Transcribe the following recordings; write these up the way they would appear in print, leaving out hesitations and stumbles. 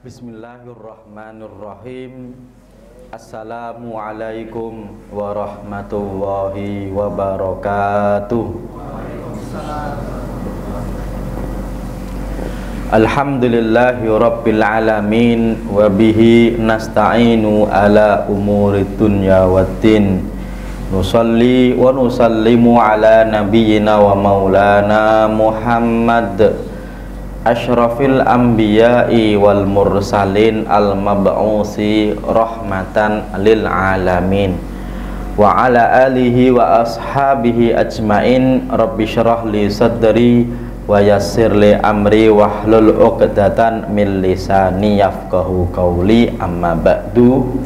Bismillahirrahmanirrahim. Assalamualaikum warahmatullahi wabarakatuh. Alhamdulillahi rabbil alamin. Wabihi nasta'inu ala umuri dunya waddin. Nusalli wa nusallimu ala nabiyyina wa maulana Muhammad asyrafil anbiya'i wal mursalin al mab'usi rahmatan lil alamin wa ala alihi wa ashabihi ajmain. Rabbi syrah li sadri wa yassir li amri wahlul 'uqdatan min lisani yafqahu qawli. Amma ba'du.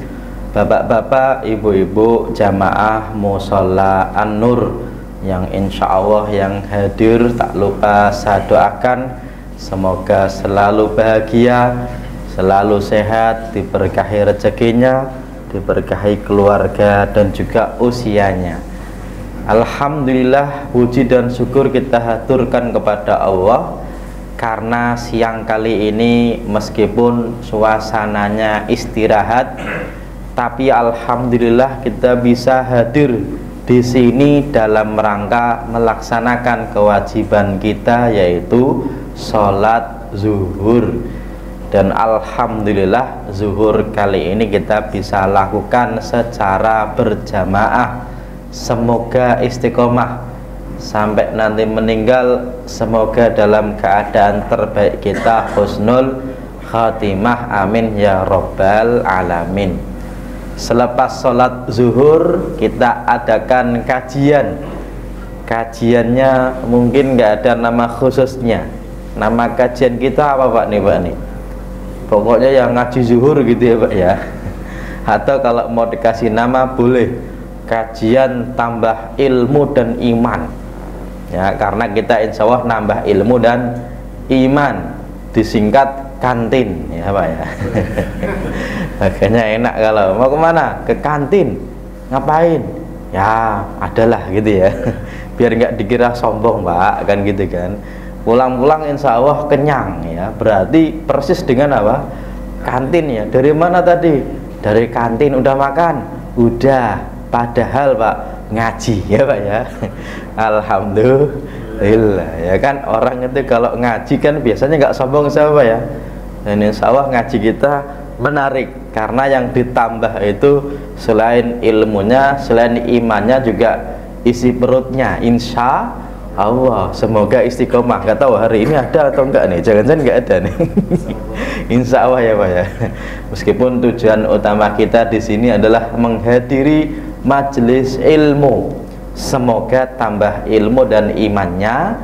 Bapak-bapak, ibu-ibu jamaah musholla An-Nur yang insyaallah yang hadir, tak lupa saya doakan semoga selalu bahagia, selalu sehat, diberkahi rezekinya, diberkahi keluarga dan juga usianya. Alhamdulillah, puji dan syukur kita haturkan kepada Allah karena siang kali ini meskipun suasananya istirahat, tapi alhamdulillah kita bisa hadir di sini dalam rangka melaksanakan kewajiban kita, yaitu sholat zuhur. Dan alhamdulillah zuhur kali ini kita bisa lakukan secara berjamaah. Semoga istiqomah sampai nanti meninggal, semoga dalam keadaan terbaik kita, husnul khatimah, amin ya rabbal alamin. Selepas sholat zuhur kita adakan kajian. Kajiannya mungkin nggak ada nama khususnya. Nama kajian kita apa Pak nih Pak nih? Pokoknya yang ngaji zuhur gitu ya Pak ya. Atau kalau mau dikasih nama boleh kajian tambah ilmu dan iman. Ya, karena kita insya Allah nambah ilmu dan iman, disingkat kantin ya Pak ya. Makanya enak kalau mau kemana, ke kantin, ngapain? Ya adalah gitu ya. Biar nggak dikira sombong Pak, kan gitu kan. Pulang-pulang insya Allah kenyang ya, berarti persis dengan apa? Kantin ya. Dari mana tadi? Dari kantin. Udah makan? Udah. Padahal Pak ngaji ya Pak ya. Alhamdulillah ya kan, orang itu kalau ngaji kan biasanya nggak sombong siapa ya. Dan insya Allah ngaji kita menarik karena yang ditambah itu selain ilmunya, selain imannya juga isi perutnya, insya Allah. Semoga istiqomah. Gak tahu hari ini ada atau enggak nih, jangan-jangan enggak ada nih. Insya Allah ya Pak ya. Meskipun tujuan utama kita di sini adalah menghadiri majelis ilmu, semoga tambah ilmu dan imannya.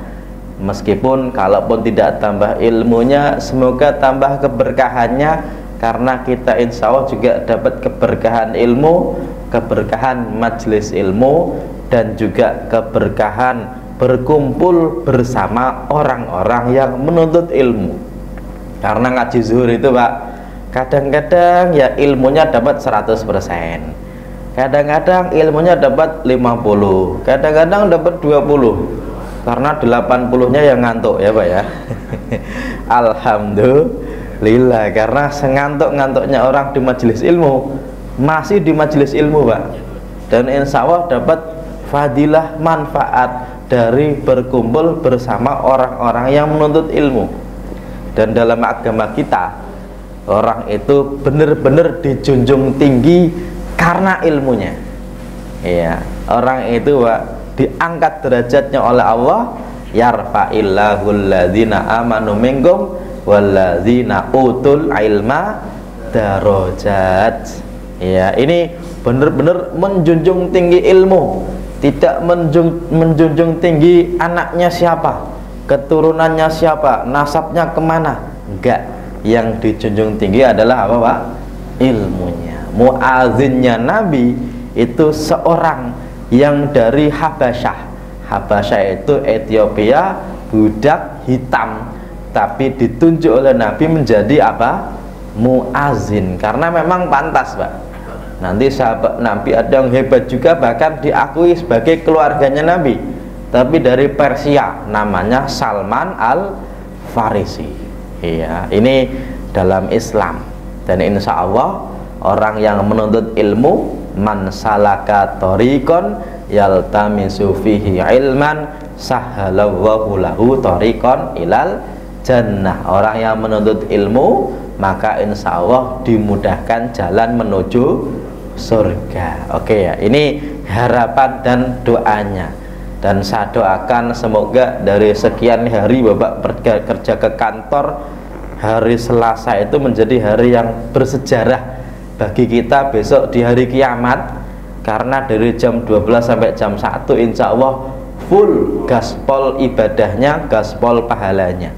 Meskipun kalaupun tidak tambah ilmunya, semoga tambah keberkahannya, karena kita insya Allah juga dapat keberkahan ilmu, keberkahan majelis ilmu, dan juga keberkahan berkumpul bersama orang-orang yang menuntut ilmu. Karena ngaji zuhur itu Pak, kadang-kadang ya ilmunya dapat 100%, kadang-kadang ilmunya dapat 50%, kadang-kadang dapat 20%, karena 80-nya yang ngantuk ya Pak ya. Alhamdulillah, karena sengantuk-ngantuknya orang di majelis ilmu, masih di majelis ilmu Pak, dan insya Allah dapat fadilah manfaat dari berkumpul bersama orang-orang yang menuntut ilmu. Dan dalam agama kita, orang itu benar-benar dijunjung tinggi karena ilmunya. Iya, orang itu Pak diangkat derajatnya oleh Allah. Yarfa'illahu alladzina amanu minkum walladzina utul ilma darajat. Ya, ini benar-benar menjunjung tinggi ilmu, tidak menjunjung tinggi anaknya siapa, keturunannya siapa, nasabnya kemana. Enggak, yang dijunjung tinggi adalah apa Pak? Ilmunya. Muadzinnya Nabi itu seorang yang dari Habasyah. Habasyah itu Ethiopia, budak hitam, tapi ditunjuk oleh Nabi menjadi apa? Muazin, karena memang pantas Pak. Nanti sahabat Nabi ada yang hebat juga, bahkan diakui sebagai keluarganya Nabi, tapi dari Persia, namanya Salman Al Farisi. Iya, ini dalam Islam. Dan insya Allah orang yang menuntut ilmu, man salaka thoriqon yaltamisu fihi ilman sahhalallahu lahu thoriqon ilal jannah. Orang yang menuntut ilmu maka insya Allah dimudahkan jalan menuju surga. Oke ya, ini harapan dan doanya. Dan saya doakan semoga dari sekian hari Bapak kerja ke kantor, hari Selasa itu menjadi hari yang bersejarah bagi kita besok di hari kiamat. Karena dari jam 12 sampai jam 1 insya Allah full gaspol ibadahnya, gaspol pahalanya.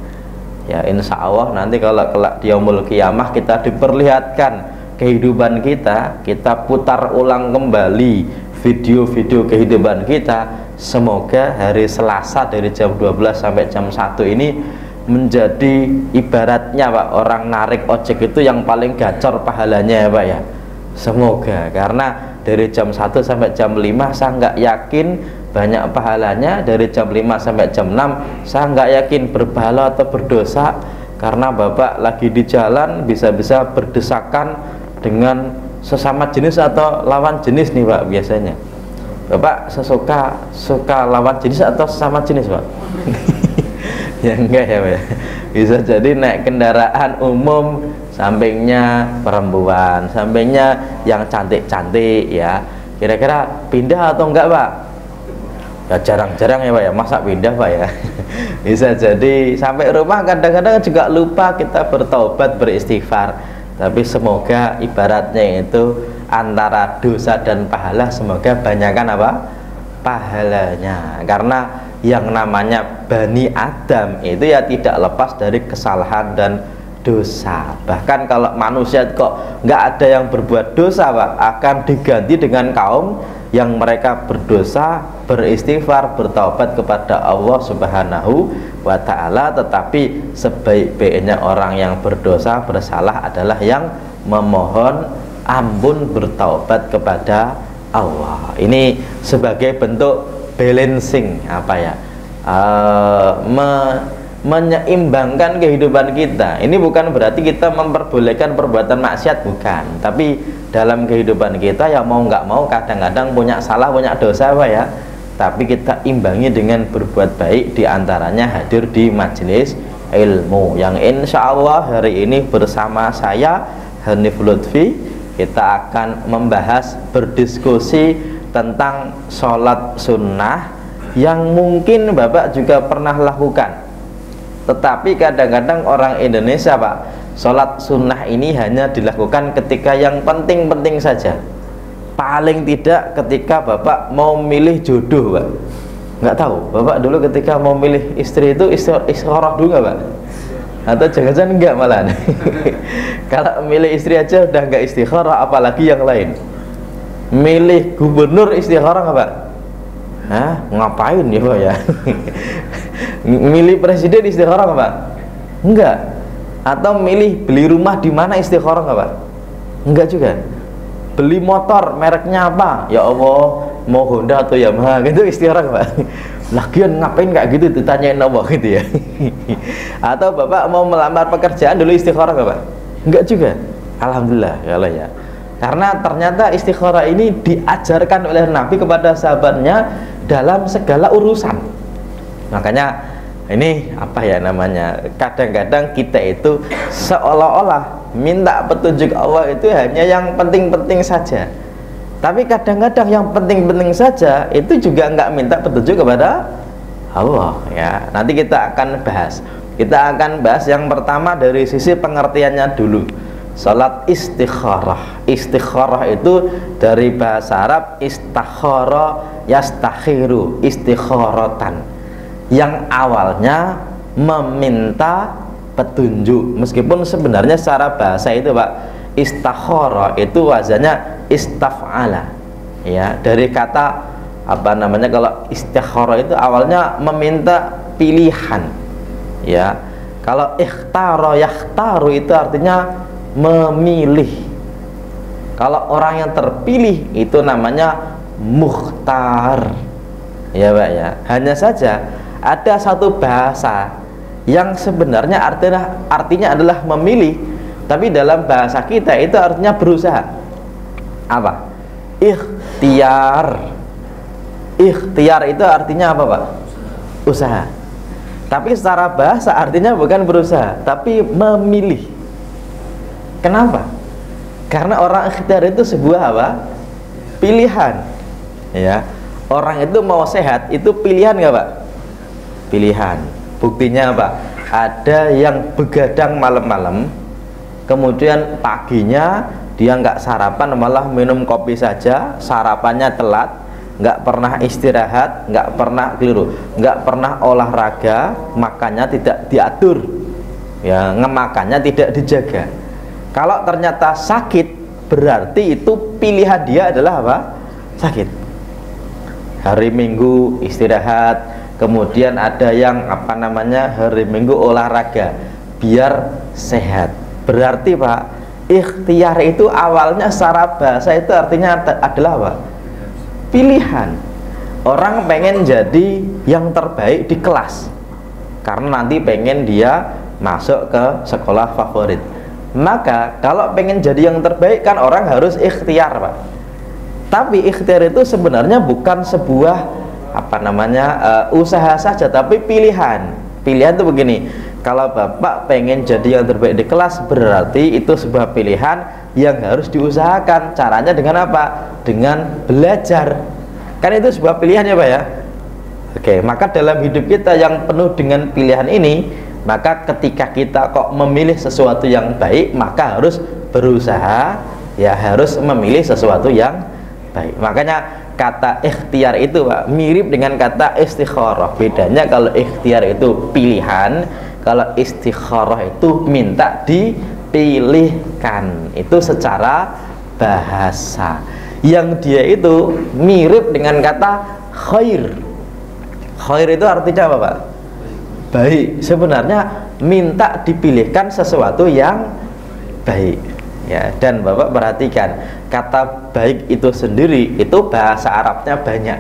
Ya insya Allah nanti kalau kelak di yaumul kiamah kita diperlihatkan kehidupan kita, kita putar ulang kembali video-video kehidupan kita. Semoga hari Selasa dari jam 12 sampai jam 1 ini menjadi ibaratnya Pak, orang narik ojek itu yang paling gacor pahalanya ya Pak ya. Semoga, karena dari jam 1 sampai jam 5 saya nggak yakin banyak pahalanya. Dari jam 5 sampai jam 6 saya nggak yakin berpahala atau berdosa, karena Bapak lagi di jalan bisa-bisa berdesakan dengan sesama jenis atau lawan jenis nih Pak. Biasanya Bapak suka lawan jenis atau sesama jenis Pak? Ya enggak ya Pak. Bisa jadi naik kendaraan umum sampingnya perempuan, sampingnya yang cantik-cantik ya, kira-kira pindah atau enggak Pak? Ya jarang-jarang ya Pak ya, masa pindah Pak ya. Bisa jadi sampai rumah kadang-kadang juga lupa kita bertaubat, beristighfar. Tapi semoga ibaratnya itu antara dosa dan pahala, semoga banyakkan apa? Pahalanya. Karena yang namanya Bani Adam itu ya tidak lepas dari kesalahan dan dosa. Bahkan kalau manusia kok nggak ada yang berbuat dosa Pak, akan diganti dengan kaum yang mereka berdosa, beristighfar, bertaubat kepada Allah Subhanahu wa ta'ala. Tetapi sebaik-baiknya orang yang berdosa, bersalah adalah yang memohon ampun, bertaubat kepada Allah. Ini sebagai bentuk balancing apa ya, menyeimbangkan kehidupan kita. Ini bukan berarti kita memperbolehkan perbuatan maksiat, bukan. Tapi dalam kehidupan kita ya mau nggak mau kadang-kadang punya salah, punya dosa Pak ya. Tapi kita imbangi dengan berbuat baik, diantaranya hadir di majelis ilmu yang insya Allah hari ini bersama saya Hanif Lutfi kita akan membahas, berdiskusi tentang sholat sunnah yang mungkin Bapak juga pernah lakukan. Tetapi kadang-kadang orang Indonesia Pak, sholat sunnah ini hanya dilakukan ketika yang penting-penting saja. Paling tidak ketika Bapak mau milih jodoh Pak. Nggak tahu, Bapak dulu ketika mau milih istri itu istikharah dulu nggak Pak? Atau jangan-jangan enggak malah. Kalau milih istri aja udah enggak istikharah, apalagi yang lain. Milih gubernur istikharah nggak Pak? Hah? Ngapain ya Pak ya? Milih presiden istikharah nggak Pak? Enggak. Atau milih beli rumah di mana istikharah nggak Pak? Enggak juga. Beli motor mereknya apa? Ya Allah, mau Honda atau Yamaha gitu istikharah nggak Pak? Lagian ngapain kayak gitu ditanyain Allah gitu ya. Atau Bapak mau melamar pekerjaan dulu istikharah nggak Pak? Enggak juga. Alhamdulillah kalau ya. Karena ternyata istikharah ini diajarkan oleh Nabi kepada sahabatnya dalam segala urusan. Makanya ini apa ya namanya, kadang-kadang kita itu seolah-olah minta petunjuk Allah itu hanya yang penting-penting saja. Tapi kadang-kadang yang penting-penting saja itu juga nggak minta petunjuk kepada Allah ya. Nanti kita akan bahas. Kita akan bahas yang pertama dari sisi pengertiannya dulu. Salat istikharah. Istikharah itu dari bahasa Arab istakhara yastakhiru, istikharatan. Yang awalnya meminta petunjuk. Meskipun sebenarnya secara bahasa itu Pak, istakhara itu wazannya istaf'ala. Ya, dari kata apa namanya, kalau istikhara itu awalnya meminta pilihan. Ya. Kalau ikhtara yakhtaru itu artinya memilih. Kalau orang yang terpilih itu namanya mukhtar. Ya Pak ya. Hanya saja ada satu bahasa yang sebenarnya artinya adalah memilih, Tapi dalam bahasa kita itu artinya berusaha. Apa? Ikhtiar. Ikhtiar itu artinya apa, Pak? Usaha. Tapi secara bahasa artinya bukan berusaha, tapi memilih. Kenapa? Karena orang ikhtiar itu sebuah apa? Pilihan. Ya. Orang itu mau sehat itu pilihan nggak, Pak? Pilihan. Buktinya apa? Ada yang begadang malam-malam, kemudian paginya dia nggak sarapan, malah minum kopi saja, sarapannya telat, nggak pernah istirahat, nggak pernah keliru, nggak pernah olahraga, makannya tidak diatur, ya, ngemakannya tidak dijaga. Kalau ternyata sakit, berarti itu pilihan dia adalah apa? Sakit. Hari Minggu istirahat, kemudian ada yang apa namanya hari Minggu olahraga biar sehat. Berarti Pak, ikhtiar itu awalnya secara bahasa itu artinya adalah apa? Pilihan. Orang pengen jadi yang terbaik di kelas karena nanti pengen dia masuk ke sekolah favorit. Maka kalau pengen jadi yang terbaik kan orang harus ikhtiar, Pak. Tapi ikhtiar itu sebenarnya bukan sebuah apa namanya usaha saja, tapi pilihan. Pilihan itu begini, kalau Bapak pengen jadi yang terbaik di kelas, berarti itu sebuah pilihan yang harus diusahakan. Caranya dengan apa? Dengan belajar. Kan itu sebuah pilihan ya, Pak ya. Oke, maka dalam hidup kita yang penuh dengan pilihan ini, maka ketika kita kok memilih sesuatu yang baik, maka harus berusaha, ya harus memilih sesuatu yang baik. Makanya kata ikhtiar itu, Pak, mirip dengan kata istikharah. Bedanya kalau ikhtiar itu pilihan, kalau istikharah itu minta dipilihkan. Itu secara bahasa. Yang dia itu mirip dengan kata khair. Khair itu artinya apa, Pak? Baik. Sebenarnya minta dipilihkan sesuatu yang baik. Ya, dan Bapak perhatikan, kata baik itu sendiri itu bahasa Arabnya banyak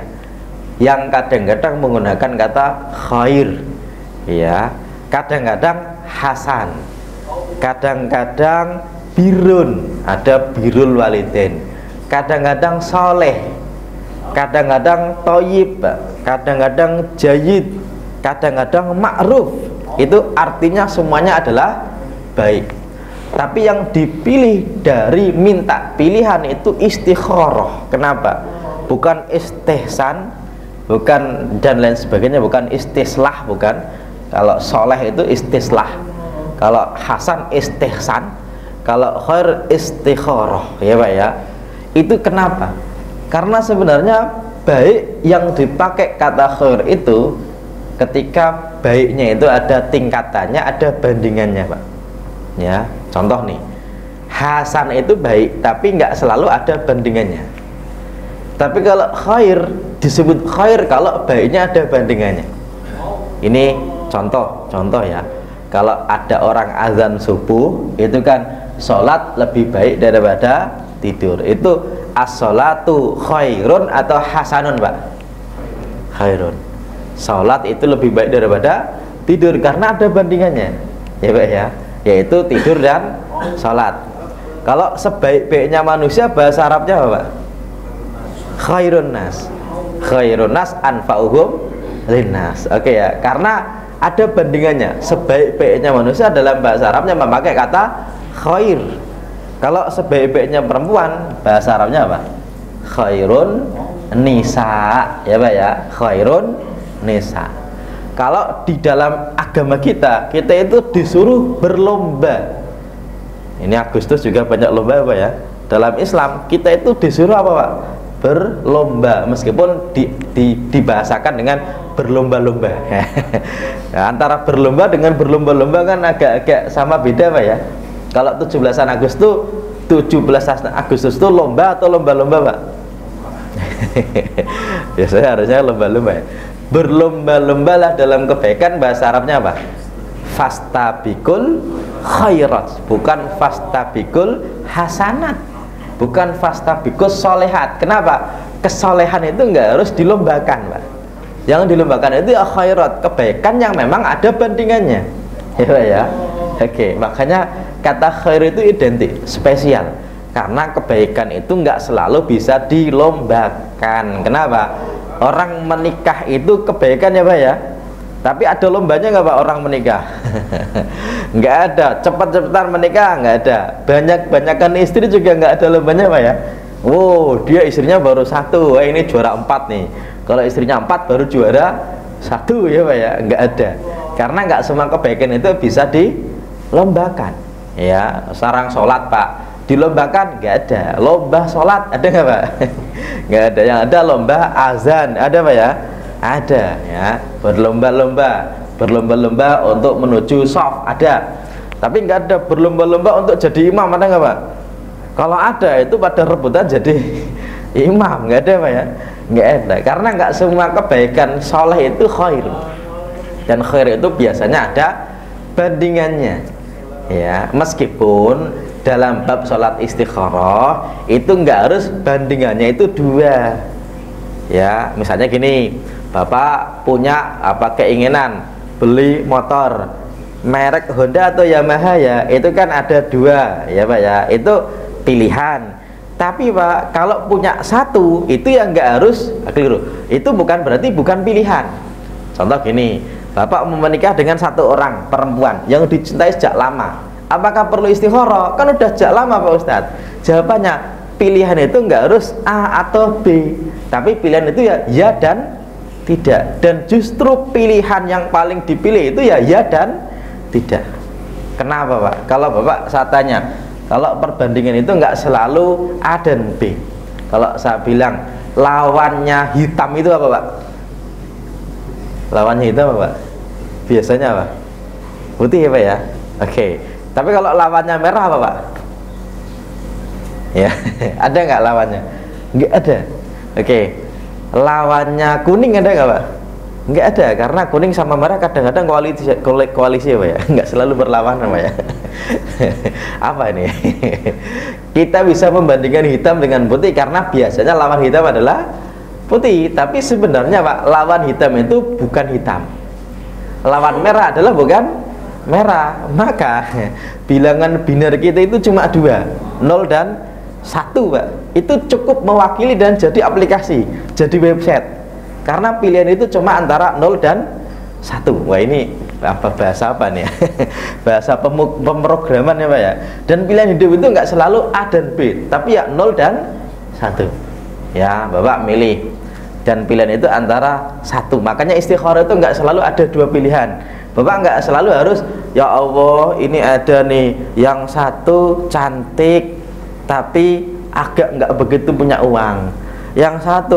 yang kadang-kadang menggunakan kata khair, ya, kadang-kadang hasan, kadang-kadang birun, ada birul walidain, kadang-kadang soleh, kadang-kadang toyib, kadang-kadang jayid, kadang-kadang ma'ruf. Itu artinya semuanya adalah baik. Tapi yang dipilih dari minta pilihan itu istikharah. Kenapa? Bukan istihsan, bukan dan lain sebagainya, bukan istislah, bukan. Kalau soleh itu istislah, kalau hasan istihsan, kalau khair istikharah, ya Pak ya. Itu kenapa? Karena sebenarnya baik yang dipakai kata khair itu ketika baiknya itu ada tingkatannya, ada bandingannya, Pak. Ya, contoh nih, hasan itu baik tapi nggak selalu ada bandingannya. Tapi kalau khair disebut khair kalau baiknya ada bandingannya. Ini contoh ya. Kalau ada orang azan subuh itu kan sholat lebih baik daripada tidur. Itu as-sholatu khairun atau hasanun, Pak? Khairun. Sholat itu lebih baik daripada tidur karena ada bandingannya, ya Pak ya. Yaitu tidur dan sholat. Kalau sebaik-baiknya manusia bahasa Arabnya apa, Pak? Khairun nas. Khairun nas anfa'uhum linnas. Oke ya, karena ada bandingannya. Sebaik-baiknya manusia dalam bahasa Arabnya memakai kata khair. Kalau sebaik-baiknya perempuan bahasa Arabnya apa? Khairun nisa, ya Pak ya. Khairun nisa. Kalau di dalam agama kita itu disuruh berlomba. Ini Agustus juga banyak lomba, Pak ya. Dalam Islam kita itu disuruh apa, Pak? Berlomba, meskipun dibahasakan dengan berlomba-lomba. Nah, antara berlomba dengan berlomba-lomba kan agak-agak sama beda, Pak ya. Kalau 17 Agustus itu lomba atau lomba-lomba, Pak? Biasanya harusnya lomba-lomba ya. Berlomba-lombalah dalam kebaikan, bahasa Arabnya apa? Fastabikul khairat, bukan fastabikul hasanat, bukan fastabikul solehat. Kenapa? Kesolehan itu enggak harus dilombakan, Pak. Yang dilombakan itu ya khairat, kebaikan yang memang ada bandingannya, ya Pak ya. Oke, makanya kata khair itu identik, spesial. Karena kebaikan itu nggak selalu bisa dilombakan. Kenapa? Orang menikah itu kebaikan ya Pak ya. Tapi ada lombanya nggak Pak orang menikah? Nggak ada. Cepat-cepatan menikah nggak ada. Banyak-banyakan istri juga nggak ada lombanya Pak ya. Oh, dia istrinya baru satu. Wah, ini juara 4 nih. Kalau istrinya 4 baru juara 1 ya Pak ya. Nggak ada. Karena nggak semua kebaikan itu bisa dilombakan. Ya, sarang sholat Pak. Dilombakan nggak ada. Lomba sholat ada nggak Pak? Nggak ada. Yang ada lomba azan ada Pak ya? Ada ya. Berlomba-lomba untuk menuju shaf ada. Tapi nggak ada berlomba-lomba untuk jadi imam, ada nggak Pak? Kalau ada itu pada rebutan jadi imam, nggak ada Pak ya? Nggak ada. Karena nggak semua kebaikan soleh itu khair. Dan khair itu biasanya ada bandingannya. Ya, meskipun dalam bab sholat istikharah itu nggak harus bandingannya itu 2. Ya, misalnya gini, Bapak punya keinginan beli motor merek Honda atau Yamaha ya, itu kan ada 2 ya Pak ya, itu pilihan. Tapi Pak, kalau punya 1 itu yang nggak harus keliru. Itu bukan berarti bukan pilihan. Contoh gini, Bapak mau menikah dengan 1 orang perempuan yang dicintai sejak lama. Apakah perlu istikharah? Kan udah sejak lama Pak Ustadz. Jawabannya, pilihan itu nggak harus A atau B, tapi pilihan itu ya dan tidak. Dan justru pilihan yang paling dipilih itu ya dan tidak. Kenapa Pak? Kalau Bapak saya tanya, kalau perbandingan itu nggak selalu A dan B. Kalau saya bilang lawannya hitam itu apa Pak? Lawannya hitam apa Pak? Biasanya apa? Putih ya Pak ya? Oke. Tapi kalau lawannya merah apa Pak? Ya, ada nggak lawannya? Nggak ada. Oke. Lawannya kuning ada nggak Pak? Nggak ada, karena kuning sama merah kadang-kadang koalisi ya Pak ya? Nggak selalu berlawanan Pak ya? Apa ini? Kita bisa membandingkan hitam dengan putih karena biasanya lawan hitam adalah putih. Tapi sebenarnya Pak, lawan hitam itu bukan hitam. Lawan merah adalah bukan merah. Maka bilangan biner kita itu cuma 2, 0 dan 1 Pak. Itu cukup mewakili dan jadi aplikasi, jadi website. Karena pilihan itu cuma antara 0 dan 1. Wah, ini bahasa apa nih? Bahasa pemrograman ya Pak ya. Dan pilihan hidup itu nggak selalu A dan B, tapi ya 0 dan 1. Ya, Bapak milih. Dan pilihan itu antara 1. Makanya istikharah itu nggak selalu ada 2 pilihan. Bapak nggak selalu harus, ya Allah ini ada nih yang 1 cantik tapi agak nggak begitu punya uang, yang 1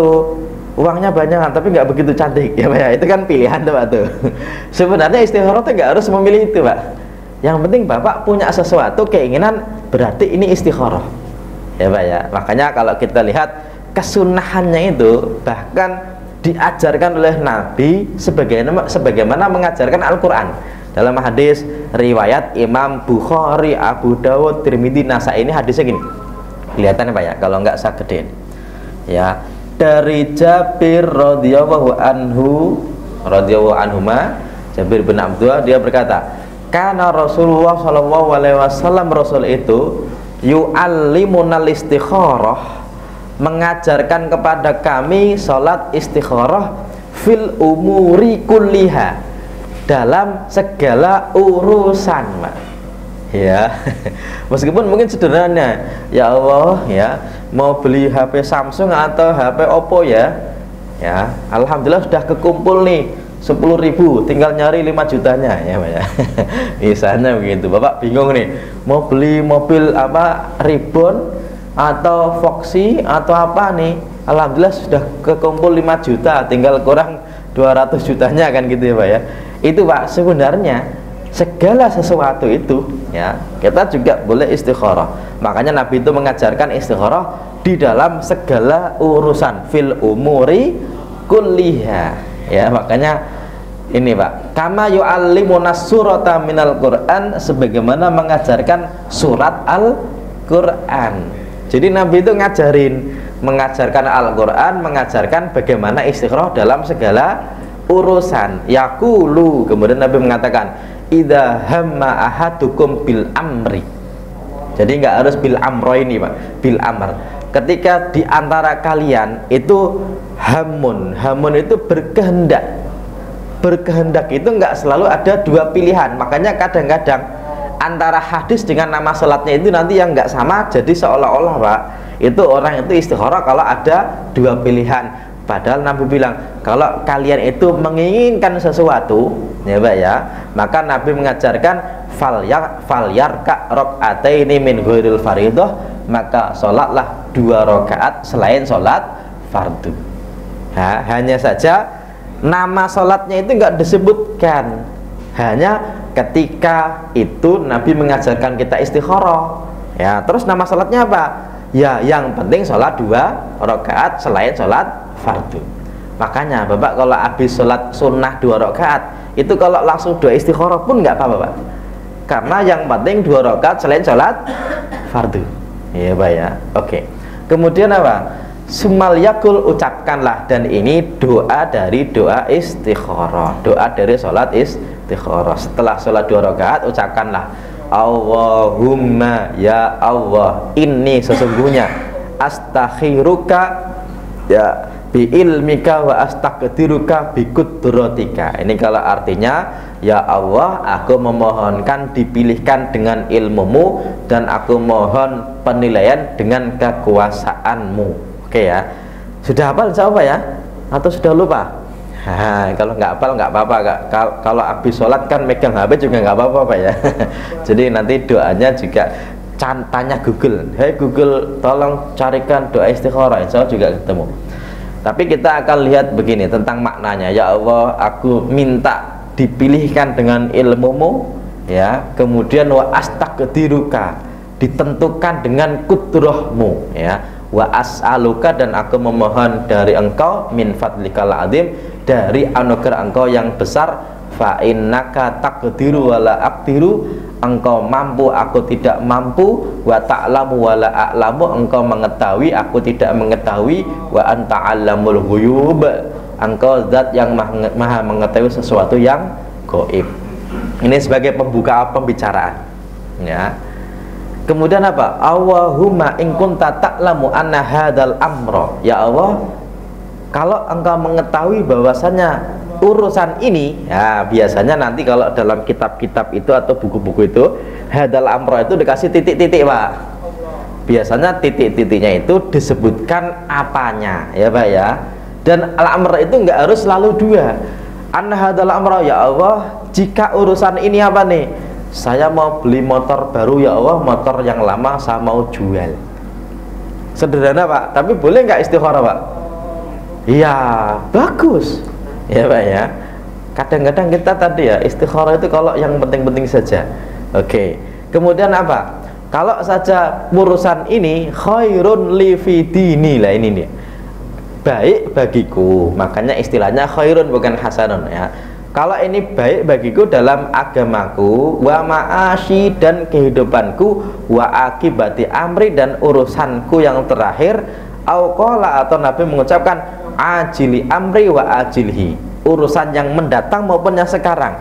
uangnya banyak tapi nggak begitu cantik ya Pak ya. Itu kan pilihan tuh Pak tuh. Sebenarnya istikharah itu nggak harus memilih itu Pak. Yang penting Bapak punya sesuatu keinginan, berarti ini istikharah ya Pak ya. Makanya kalau kita lihat kesunahannya itu bahkan diajarkan oleh Nabi sebagaimana mengajarkan Al-Quran. Dalam hadis riwayat Imam Bukhari, Abu Dawud, Tirmidzi, Nasai, ini hadisnya gini, kelihatan Pak ya, kalau nggak saya gedein ya. Dari Jabir radhiyallahu anhuma, Jabir bin Abdullah, dia berkata, karena Rasulullah sallallahu alaihi wasallam, Rasul itu yu'allimunal istikharah, mengajarkan kepada kami sholat istikharah fil umuri kulliha, dalam segala urusan Pak ya. Meskipun mungkin sederhana, ya Allah ya, mau beli HP Samsung atau HP Oppo ya, alhamdulillah sudah kekumpul nih 10.000, tinggal nyari 5 jutanya ya Pak ya. Misalnya begitu. Bapak bingung nih, mau beli mobil apa, Ribbon atau Foxy atau apa nih, alhamdulillah sudah kekumpul 5 juta, tinggal kurang 200 jutanya kan gitu ya Pak ya. Itu Pak, sebenarnya segala sesuatu itu ya, kita juga boleh istikharah. Makanya Nabi itu mengajarkan istikharah di dalam segala urusan, fil umuri kulliha ya. Makanya ini Pak, kama yu'allimuna surata minal Qur'an, sebagaimana mengajarkan surat Al-Qur'an. Jadi Nabi itu mengajarkan Al-Quran, mengajarkan bagaimana istikharah dalam segala urusan. Yaqulu, kemudian Nabi mengatakan, idza hamma ahadukum bil amri. Jadi nggak harus bil amro ini Pak, bil amr. Ketika di antara kalian itu hamun itu berkehendak. Berkehendak itu nggak selalu ada dua pilihan. Makanya kadang-kadang antara hadis dengan nama salatnya itu nanti yang nggak sama, jadi seolah-olah Pak, itu orang itu istikharah kalau ada dua pilihan. Padahal Nabi bilang kalau kalian itu menginginkan sesuatu, ya Pak ya, maka Nabi mengajarkan falyarka rakaataini min ghairil fardhah, maka sholatlah 2 rakaat selain sholat fardu. Nah, hanya saja nama sholatnya itu enggak disebutkan, hanya ketika itu Nabi mengajarkan kita istikharah. Ya, terus nama sholatnya apa? Ya, yang penting sholat 2 rakaat selain sholat fardu. Makanya Bapak kalau habis sholat sunnah 2 rakaat itu kalau langsung doa istikharah pun nggak apa-apa Pak, karena yang penting 2 rakaat selain sholat fardu. Iya Pak ya. Oke. Kemudian apa? Sumal yakul, ucapkanlah, dan ini doa dari doa istikharah, doa dari sholat istikharah. Setelah sholat 2 rakaat ucapkanlah Allahumma ya Allah, ini sesungguhnya astakhiruka ya bi ilmika wa astaqdiruka bi qudratika. Ini kalau artinya ya Allah, aku memohonkan dipilihkan dengan ilmumu dan aku mohon penilaian dengan kekuasaanmu. Oke ya, sudah hafal insya Allah ya, atau sudah lupa? Kalau nggak hafal nggak apa-apa. Kalau habis sholat kan megang HP juga nggak apa-apa Pak ya. Jadi nanti doanya juga tanya Google, hey Google tolong carikan doa istikharah, insya Allah juga ketemu. Tapi kita akan lihat begini tentang maknanya. Ya Allah, aku minta dipilihkan dengan ilmumu, ya. Kemudian wa astaqdiruka, ditentukan dengan kudrahmu, ya. Wa as'aluka, dan aku memohon dari engkau min fadlikal azim, dari anugerah engkau yang besar. Fa innaka taqdiru wa la aqdiru, engkau mampu aku tidak mampu. Wa ta'lamu wa la a'lamu, engkau mengetahui aku tidak mengetahui. Wa anta 'allamul ghuyub, engkau zat yang maha mengetahui sesuatu yang gaib. Ini sebagai pembuka pembicaraan, ya. Kemudian apa? Allahumma in kunta ta'lamu anna hadzal amra, ya Allah, kalau engkau mengetahui bahwasanya urusan ini, ya biasanya nanti kalau dalam kitab-kitab itu atau buku-buku itu hadzal amra itu dikasih titik-titik Pak. Biasanya titik-titiknya itu disebutkan apanya, ya Pak ya. Dan al-amr itu enggak harus selalu 2. Anna hadzal amra, ya Allah, jika urusan ini apa nih? Saya mau beli motor baru, ya Allah, motor yang lama saya mau jual. Sederhana Pak, tapi boleh nggak istikharah Pak? Iya, bagus, ya Pak ya. Kadang-kadang kita tadi ya istikharah itu kalau yang penting-penting saja. Oke. Kemudian apa? Kalau saja urusan ini khairun li fi dini, lah ini nih, baik bagiku, makanya istilahnya khairun bukan hasanun ya. Kalau ini baik bagiku dalam agamaku, wa ma'ashi, dan kehidupanku, wa akibati amri, dan urusanku yang terakhir, auqala, atau Nabi mengucapkan ajili amri wa ajilhi, urusan yang mendatang maupun yang sekarang.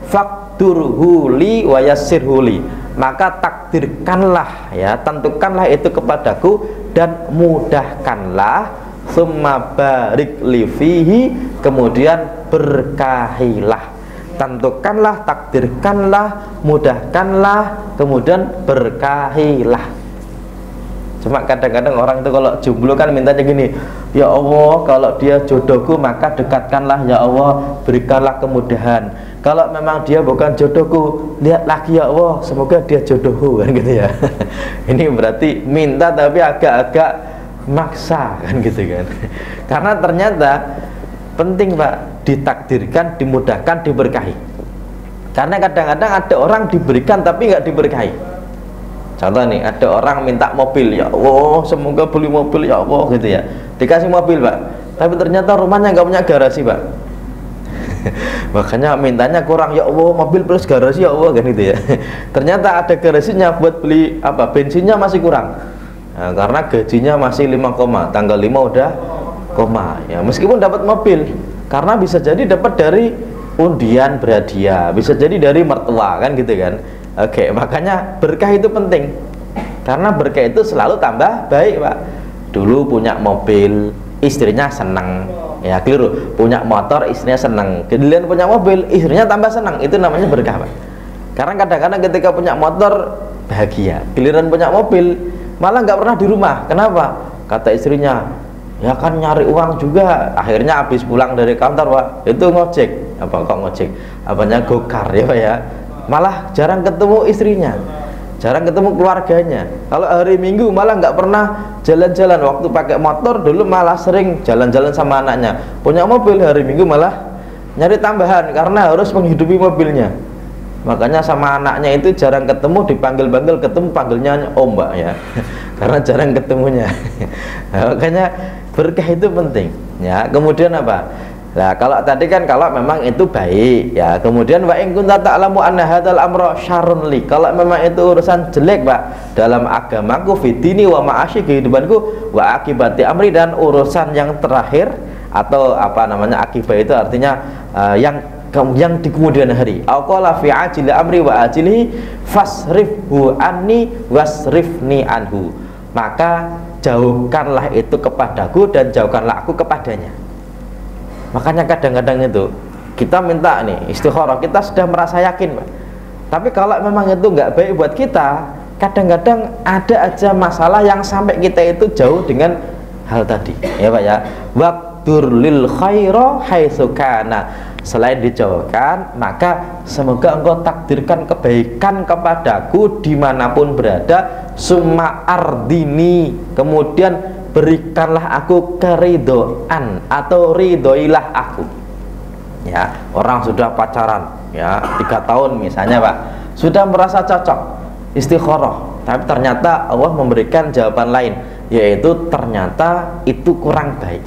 Fakturhuli wa yassirhuli, maka takdirkanlah, ya, tentukanlah itu kepadaku dan mudahkanlah. Summa barik li fihi, kemudian berkahilah, tentukanlah, takdirkanlah, mudahkanlah, kemudian berkahilah. Cuma kadang-kadang orang itu kalau jomblo kan mintanya gini, ya Allah, kalau dia jodohku maka dekatkanlah, ya Allah, berikanlah kemudahan. Kalau memang dia bukan jodohku, lihat lagi, ya Allah, semoga dia jodohku, kan gitu ya. Ini berarti minta tapi agak-agak maksa, kan gitu kan. Karena ternyata penting Pak, ditakdirkan, dimudahkan, diberkahi. Karena kadang-kadang ada orang diberikan tapi nggak diberkahi. Contoh nih, ada orang minta mobil, ya Allah, semoga beli mobil, ya Allah, gitu ya. Dikasih mobil Pak, tapi ternyata rumahnya nggak punya garasi Pak. Makanya mintanya kurang, ya Allah, mobil plus garasi, ya Allah, kan gitu ya. Ternyata ada garasinya buat beli apa, bensinnya masih kurang. Nah, karena gajinya masih 5, tanggal 5 udah koma, ya, meskipun dapat mobil, karena bisa jadi dapat dari undian berhadiah, bisa jadi dari mertua kan gitu kan. Oke, makanya berkah itu penting, karena berkah itu selalu tambah baik Pak. Dulu punya mobil, istrinya senang, ya keliru. Punya motor, istrinya senang. Kemudian punya mobil, istrinya tambah senang, itu namanya berkah Pak. Karena kadang-kadang ketika punya motor bahagia, giliran punya mobil malah nggak pernah di rumah. Kenapa? Kata istrinya, ya kan nyari uang juga. Akhirnya habis pulang dari kantor Pak, itu ngojek. Apa kok ngojek? Apanya gokar ya Pak ya. Malah jarang ketemu istrinya, jarang ketemu keluarganya. Kalau hari Minggu malah nggak pernah jalan-jalan. Waktu pakai motor dulu malah sering jalan-jalan sama anaknya. Punya mobil, hari Minggu malah nyari tambahan karena harus menghidupi mobilnya. Makanya sama anaknya itu jarang ketemu, dipanggil-panggil ketemu, panggilnya Om Mbak ya. Karena jarang ketemunya. Makanya berkah itu penting ya. Kemudian apa? Nah, kalau tadi kan kalau memang itu baik ya. Kemudian wa in kunta ta'lamu anna hadzal amra syarrun li. Kalau memang itu urusan jelek Pak dalam agamaku, fitini wa ma'asyi, kehidupanku, wa akibati amri, dan urusan yang terakhir atau apa namanya akibat itu artinya yang di kemudian hari. Aqala fi ajili amri wa ajilihi fasrifhu anni wasrifni anhu. Maka jauhkanlah itu kepadaku dan jauhkanlah aku kepadanya. Makanya kadang-kadang itu kita minta nih istikharah, kita sudah merasa yakin Pak. Tapi kalau memang itu nggak baik buat kita, kadang-kadang ada aja masalah yang sampai kita itu jauh dengan hal tadi ya Pak ya. Waqtur lil khaira haitsu kana. Selain dijauhkan, maka semoga engkau takdirkan kebaikan kepadaku dimanapun berada. Summa ardini, kemudian berikanlah aku keridoan atau ridhoilah aku. Ya, orang sudah pacaran ya 3 tahun misalnya Pak, sudah merasa cocok, istikharah, tapi ternyata Allah memberikan jawaban lain, yaitu ternyata itu kurang baik.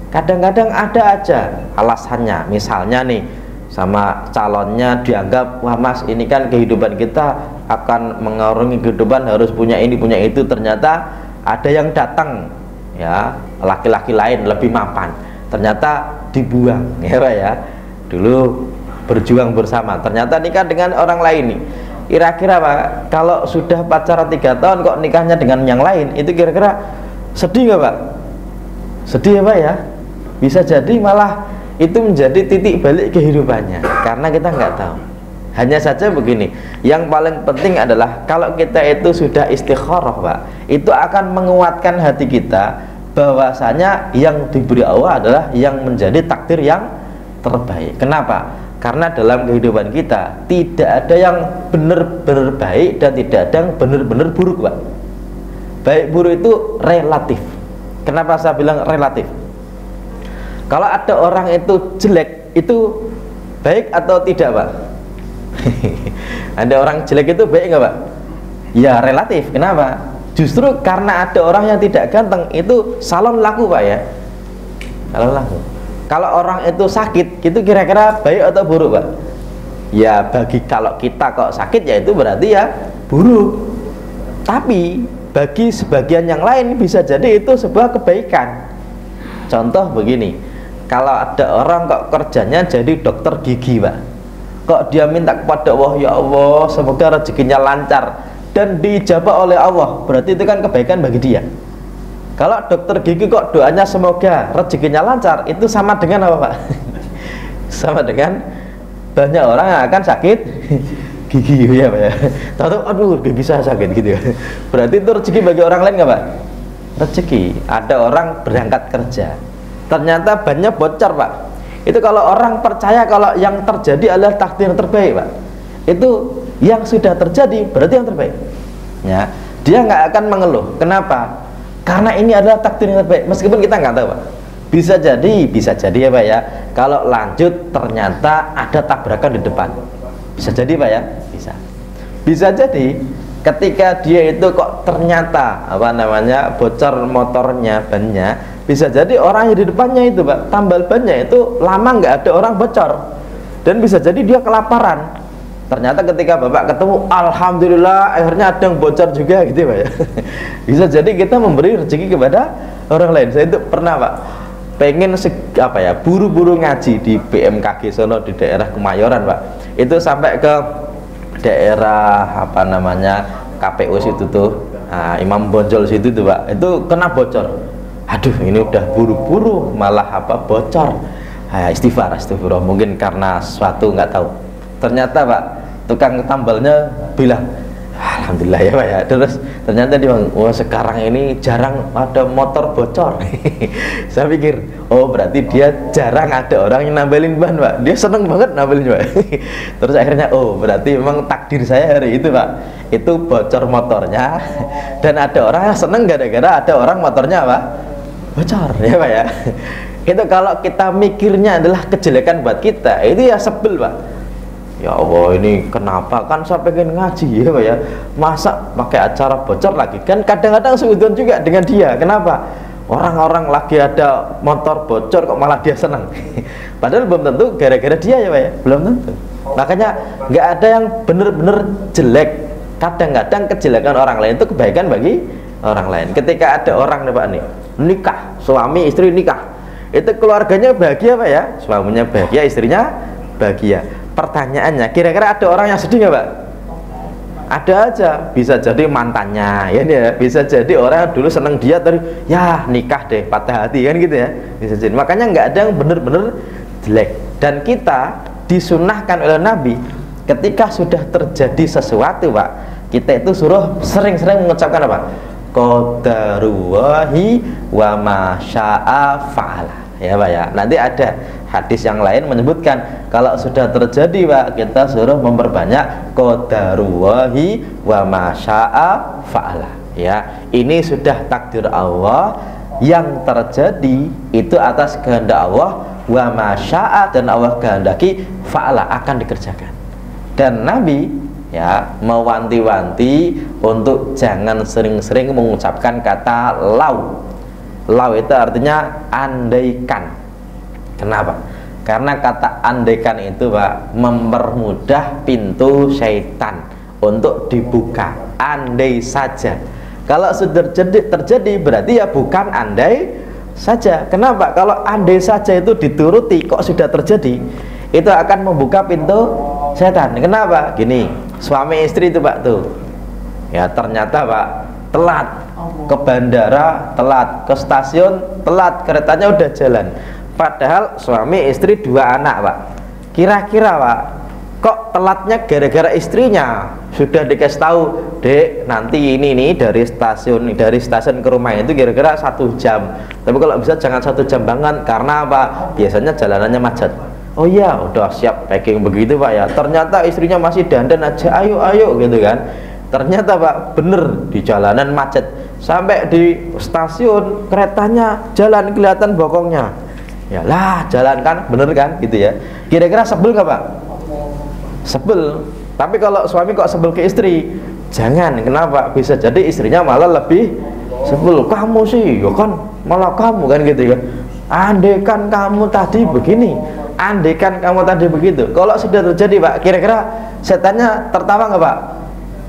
Kadang-kadang ada aja alasannya, misalnya nih sama calonnya dianggap, wah Mas ini kan kehidupan kita akan mengarungi kehidupan, harus punya ini punya itu. Ternyata ada yang datang ya, laki-laki lain lebih mapan, ternyata dibuang ya Pak ya. Dulu berjuang bersama, ternyata nikah dengan orang lain nih. Kira-kira Pak, kalau sudah pacaran 3 tahun kok nikahnya dengan yang lain, itu kira-kira sedih nggak Pak? Sedih ya Pak ya. Bisa jadi malah itu menjadi titik balik kehidupannya, karena kita nggak tahu. Hanya saja begini, yang paling penting adalah kalau kita itu sudah istikharah Pak, itu akan menguatkan hati kita bahwasanya yang diberi Allah adalah yang menjadi takdir yang terbaik. Kenapa? Karena dalam kehidupan kita tidak ada yang benar-benar baik dan tidak ada yang benar-benar buruk Pak. Baik buruk itu relatif. Kenapa saya bilang relatif? Kalau ada orang itu jelek, itu baik atau tidak Pak? Ada orang jelek itu baik nggak Pak? Ya relatif. Kenapa? Justru karena ada orang yang tidak ganteng, itu salon laku Pak ya. Salon laku. Kalau orang itu sakit, itu kira-kira baik atau buruk Pak? Ya bagi kalau kita kok sakit ya itu berarti ya buruk. Tapi bagi sebagian yang lain bisa jadi itu sebuah kebaikan. Contoh begini, kalau ada orang kok kerjanya jadi dokter gigi Pak, kok dia minta kepada Allah, ya Allah semoga rezekinya lancar, dan diijabah oleh Allah, berarti itu kan kebaikan bagi dia. Kalau dokter gigi kok doanya semoga rezekinya lancar, itu sama dengan apa Pak? Sama dengan banyak orang yang akan sakit gigi ya Pak ya. Tahu aduh gigi saya sakit gitu ya. Berarti itu rezeki bagi orang lain nggak Pak? Rezeki. Ada orang berangkat kerja, ternyata bannya bocor Pak. Itu kalau orang percaya kalau yang terjadi adalah takdir yang terbaik Pak, itu yang sudah terjadi berarti yang terbaik ya. Dia nggak akan mengeluh. Kenapa? Karena ini adalah takdir yang terbaik, meskipun kita nggak tahu Pak. Bisa jadi ya Pak ya, kalau lanjut ternyata ada tabrakan di depan. Bisa jadi Pak ya, bisa jadi ketika dia itu kok ternyata apa namanya bocor motornya, bannya, bisa jadi orang yang di depannya itu Pak, tambal bannya itu lama nggak ada orang bocor, dan bisa jadi dia kelaparan. Ternyata ketika Bapak ketemu, alhamdulillah akhirnya ada yang bocor juga gitu Pak ya. Bisa jadi kita memberi rezeki kepada orang lain. Saya itu pernah Pak pengen apa ya, buru-buru ngaji di BMKG sono di daerah Kemayoran Pak, itu sampai ke daerah apa namanya KPU situ tuh, Imam Bonjol situ tuh Pak, itu kena bocor. Aduh, ini udah buru-buru malah apa bocor. Istighfar, astagfirullah, mungkin karena suatu nggak tahu. Ternyata Pak, tukang tambalnya bilang, alhamdulillah ya Pak ya. Terus ternyata dia bilang, oh sekarang ini jarang ada motor bocor. Saya pikir, oh berarti dia jarang ada orang yang nambelin ban Pak. Dia seneng banget nambelin Pak. Terus akhirnya, oh berarti memang takdir saya hari itu Pak, itu bocor motornya. Dan ada orang yang seneng gara-gara ada orang motornya Pak bocor ya Pak ya. Itu kalau kita mikirnya adalah kejelekan buat kita, itu ya sebel Pak. Ya Allah, ini kenapa, kan saya pengen ngaji ya Pak ya, masa pakai acara bocor lagi. Kan kadang-kadang seudon juga dengan dia. Kenapa? Orang-orang lagi ada motor bocor kok malah dia senang. Padahal belum tentu gara-gara dia ya Pak ya, belum tentu. Makanya nggak ada yang bener-bener jelek. Kadang-kadang kejelekan orang lain itu kebaikan bagi orang lain. Ketika ada orang nih Pak nih nikah, suami istri nikah, itu keluarganya bahagia Pak ya, suaminya bahagia, istrinya bahagia. Pertanyaannya, kira-kira ada orang yang sedih nggak Pak? Ada aja, bisa jadi mantannya ya, bisa jadi orang yang dulu seneng dia tadi, ya nikah deh, patah hati kan gitu ya, bisa jadi. Makanya nggak ada yang bener-bener jelek. Dan kita disunahkan oleh Nabi, ketika sudah terjadi sesuatu Pak, kita itu suruh sering-sering mengucapkan apa? Qadarullahi wa ma syaa fa'ala. Ya Pak ya. Nanti ada hadis yang lain menyebutkan kalau sudah terjadi Pak, kita suruh memperbanyak qadarullahi wa ma syaa fa'ala. Ya, ini sudah takdir Allah, yang terjadi itu atas kehendak Allah, wa ma syaa, dan Allah kehendaki fa'ala, akan dikerjakan. Dan Nabi ya mewanti-wanti untuk jangan sering-sering mengucapkan kata lau. Lau itu artinya andaikan. Kenapa? Karena kata andaikan itu Pak mempermudah pintu syaitan untuk dibuka. Andai saja. Kalau sudah terjadi berarti ya bukan andai saja. Kenapa? Kalau andai saja itu dituruti kok sudah terjadi, itu akan membuka pintu setan. Kenapa? Gini, suami istri itu Pak tuh, ya ternyata Pak telat ke bandara, telat ke stasiun, telat, keretanya udah jalan. Padahal suami istri 2 anak Pak. Kira-kira Pak, kok telatnya gara-gara istrinya? Sudah dikasih tahu, Dek, nanti ini nih dari stasiun ke rumah itu kira-kira 1 jam. Tapi kalau bisa jangan 1 jam banget, karena apa? Biasanya jalanannya macet. Oh iya, udah siap packing begitu Pak ya. Ternyata istrinya masih dandan aja, ayo gitu kan. Ternyata Pak bener di jalanan macet, sampai di stasiun keretanya jalan kelihatan bokongnya. Ya lah, jalan kan, bener kan gitu ya. Kira-kira sebel nggak Pak? Sebel. Tapi kalau suami kok sebel ke istri, jangan. Kenapa? Bisa jadi istrinya malah lebih sebel. Kamu sih, ya kan malah kamu kan gitu ya. Andaikan kamu tadi begini, andaikan kamu tadi begitu. Kalau sudah terjadi Pak, kira-kira setannya tertawa nggak Pak?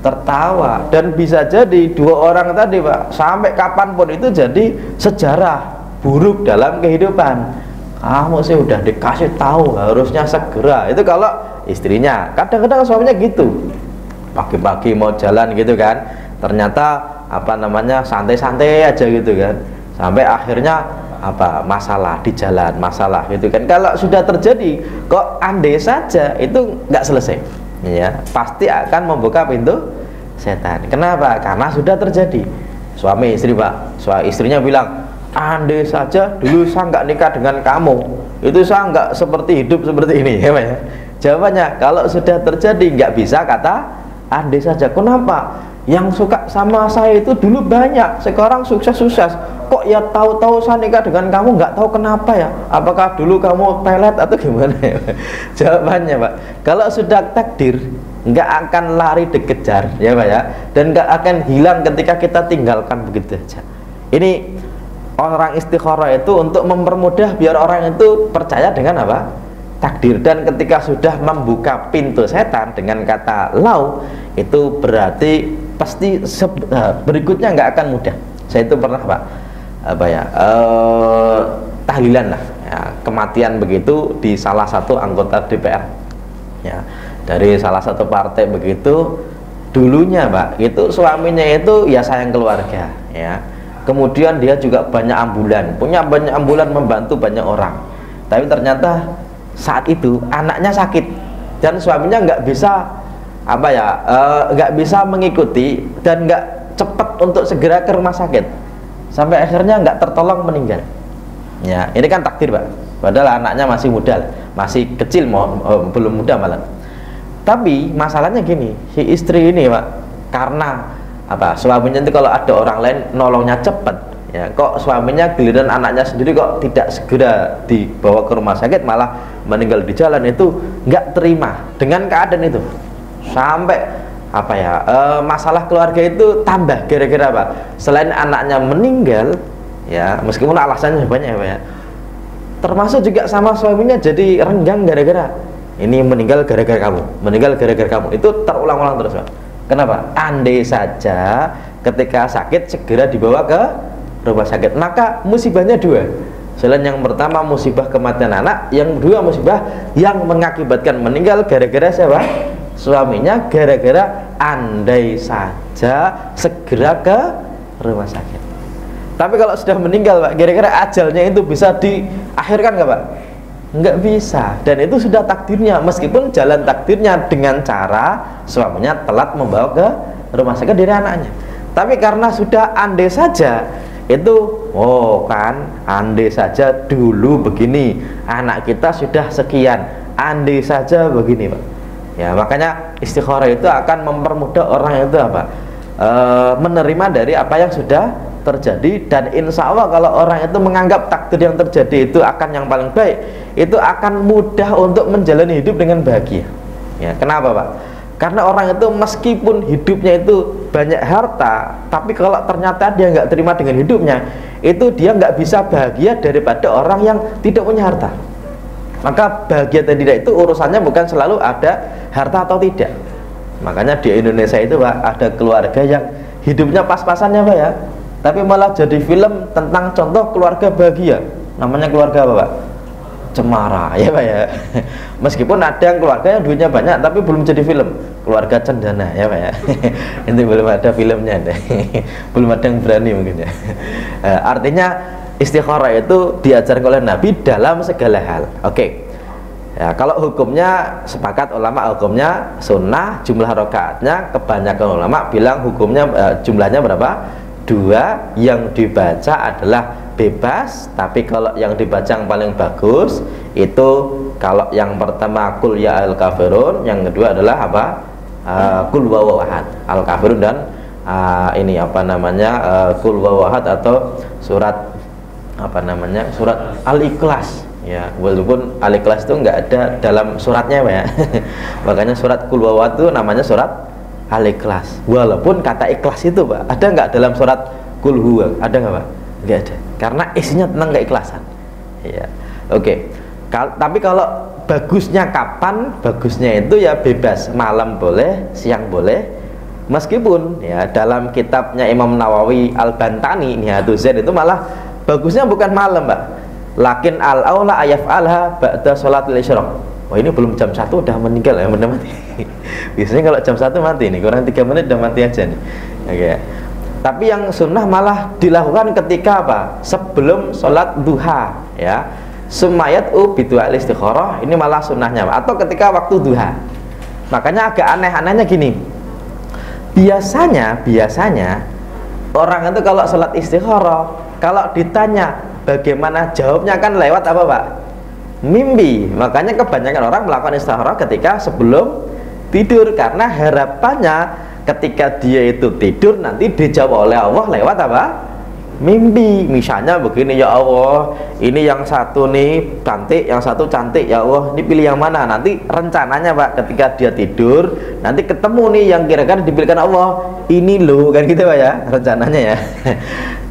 Tertawa. Dan bisa jadi 2 orang tadi Pak, sampai kapanpun itu jadi sejarah buruk dalam kehidupan. Kamu sih udah dikasih tahu, harusnya segera. Itu kalau istrinya. Kadang-kadang suaminya gitu, pagi-pagi mau jalan gitu kan, ternyata apa namanya santai-santai aja gitu kan, sampai akhirnya apa masalah di jalan, masalah gitu kan. Kalau sudah terjadi kok andai saja, itu nggak selesai ya, pasti akan membuka pintu setan. Kenapa? Karena sudah terjadi. Suami istri Pak, istrinya bilang, andai saja dulu saya nggak nikah dengan kamu, itu saya nggak seperti hidup seperti ini ya Pak ya. Jawabannya, kalau sudah terjadi nggak bisa kata andai saja. Kenapa? Yang suka sama saya itu dulu banyak, sekarang sukses-sukses. Kok ya tahu-tahu saya nikah dengan kamu, nggak tahu kenapa ya? Apakah dulu kamu pelet atau gimana ya? Jawabannya Pak, kalau sudah takdir nggak akan lari dikejar ya Pak ya, dan nggak akan hilang ketika kita tinggalkan begitu saja. Ini orang istikharah itu untuk mempermudah biar orang itu percaya dengan apa? Takdir. Dan ketika sudah membuka pintu setan dengan kata lau, itu berarti pasti berikutnya nggak akan mudah. Saya itu pernah Pak apa ya tahlilan lah ya, kematian begitu di salah satu anggota DPR ya, dari salah satu partai begitu. Dulunya Pak, itu suaminya itu ya sayang keluarga ya, kemudian dia juga banyak ambulan, punya banyak ambulan, membantu banyak orang. Tapi ternyata saat itu anaknya sakit dan suaminya nggak bisa apa ya, nggak bisa mengikuti dan nggak cepat untuk segera ke rumah sakit, sampai akhirnya nggak tertolong, meninggal ya. Ini kan takdir Pak, padahal anaknya masih muda, masih kecil, belum muda malah. Tapi masalahnya gini, si istri ini Pak, karena apa, suaminya itu kalau ada orang lain nolongnya cepat ya, kok suaminya giliran anaknya sendiri kok tidak segera dibawa ke rumah sakit, malah meninggal di jalan, itu nggak terima dengan keadaan itu. Sampai apa ya, masalah keluarga itu tambah gara-gara apa, selain anaknya meninggal ya, meskipun alasannya banyak ya Pak ya, termasuk juga sama suaminya jadi renggang gara-gara ini meninggal gara-gara kamu, meninggal gara-gara kamu. Itu terulang-ulang terus Pak. Kenapa? Andai saja ketika sakit segera dibawa ke rumah sakit, maka musibahnya dua. Selain yang pertama musibah kematian anak, yang kedua musibah yang mengakibatkan meninggal gara-gara siapa? Suaminya, gara-gara andai saja segera ke rumah sakit. Tapi kalau sudah meninggal Pak, gara-gara ajalnya itu bisa diakhirkan nggak Pak? Nggak bisa, dan itu sudah takdirnya, meskipun jalan takdirnya dengan cara suaminya telat membawa ke rumah sakit dari anaknya. Tapi karena sudah andai saja itu, oh kan, andai saja dulu begini, anak kita sudah sekian, andai saja begini Pak ya. Makanya istikharah itu akan mempermudah orang itu apa, menerima dari apa yang sudah terjadi. Dan insya Allah kalau orang itu menganggap takdir yang terjadi itu akan yang paling baik, itu akan mudah untuk menjalani hidup dengan bahagia ya. Kenapa Pak? Karena orang itu meskipun hidupnya itu banyak harta, tapi kalau ternyata dia nggak terima dengan hidupnya, itu dia nggak bisa bahagia daripada orang yang tidak punya harta. Maka bahagia dan tidak itu urusannya bukan selalu ada harta atau tidak. Makanya di Indonesia itu Pak, ada keluarga yang hidupnya pas-pasannya Pak ya, tapi malah jadi film tentang contoh keluarga bahagia. Namanya keluarga apa Pak? Cemara ya Pak ya. Meskipun ada yang keluarga yang duitnya banyak tapi belum jadi film, keluarga cendana ya Pak ya. Itu belum ada filmnya deh. Belum ada yang berani mungkin ya. Artinya istikharah itu diajarkan oleh Nabi dalam segala hal. Oke ya, kalau hukumnya sepakat ulama, hukumnya sunnah, jumlah rakaatnya kebanyakan ulama bilang hukumnya jumlahnya berapa? 2, yang dibaca adalah bebas. Tapi kalau yang dibaca yang paling bagus itu, kalau yang pertama kul ya al kafirun, yang kedua adalah apa, kul wawahad al kafirun, dan ini apa namanya, kul wawahad atau surat apa namanya, surat al ikhlas ya. Walaupun al ikhlas itu nggak ada dalam suratnya Pak ya. Makanya surat kul wawahad itu namanya surat al-ikhlas. Walaupun kata ikhlas itu Pak, ada nggak dalam surat kul huwa? Ada nggak Pak? Nggak ada, karena isinya tentang keikhlasan ya. Oke. Tapi kalau bagusnya kapan? Bagusnya itu ya bebas, malam boleh, siang boleh. Meskipun ya dalam kitabnya Imam Nawawi Al-Bantani Nihayatul Zain itu malah bagusnya bukan malam Pak, lakin al-aula ayaf'alha ba'da sholatil isyraq. Wah ini belum jam 1 udah meninggal ya, udah mati. Biasanya kalau jam 1 mati nih, kurang 3 menit udah mati aja nih. Oke. Tapi yang sunnah malah dilakukan ketika apa? Sebelum sholat duha ya. Sumayat bidu'al istikharah, ini malah sunnahnya, atau ketika waktu duha. Makanya agak aneh-anehnya gini. Biasanya orang itu kalau sholat istikharah, kalau ditanya bagaimana jawabnya kan lewat apa Pak? Mimpi. Makanya kebanyakan orang melakukan istikharah ketika sebelum tidur, karena harapannya ketika dia itu tidur nanti dijawab oleh Allah lewat apa? Mimpi. Misalnya begini, ya Allah ini yang satu nih cantik, yang satu cantik, ya Allah ini pilih yang mana. Nanti rencananya Pak ketika dia tidur nanti ketemu nih yang kira-kira dipilihkan Allah, ini loh kan gitu Pak ya, rencananya ya.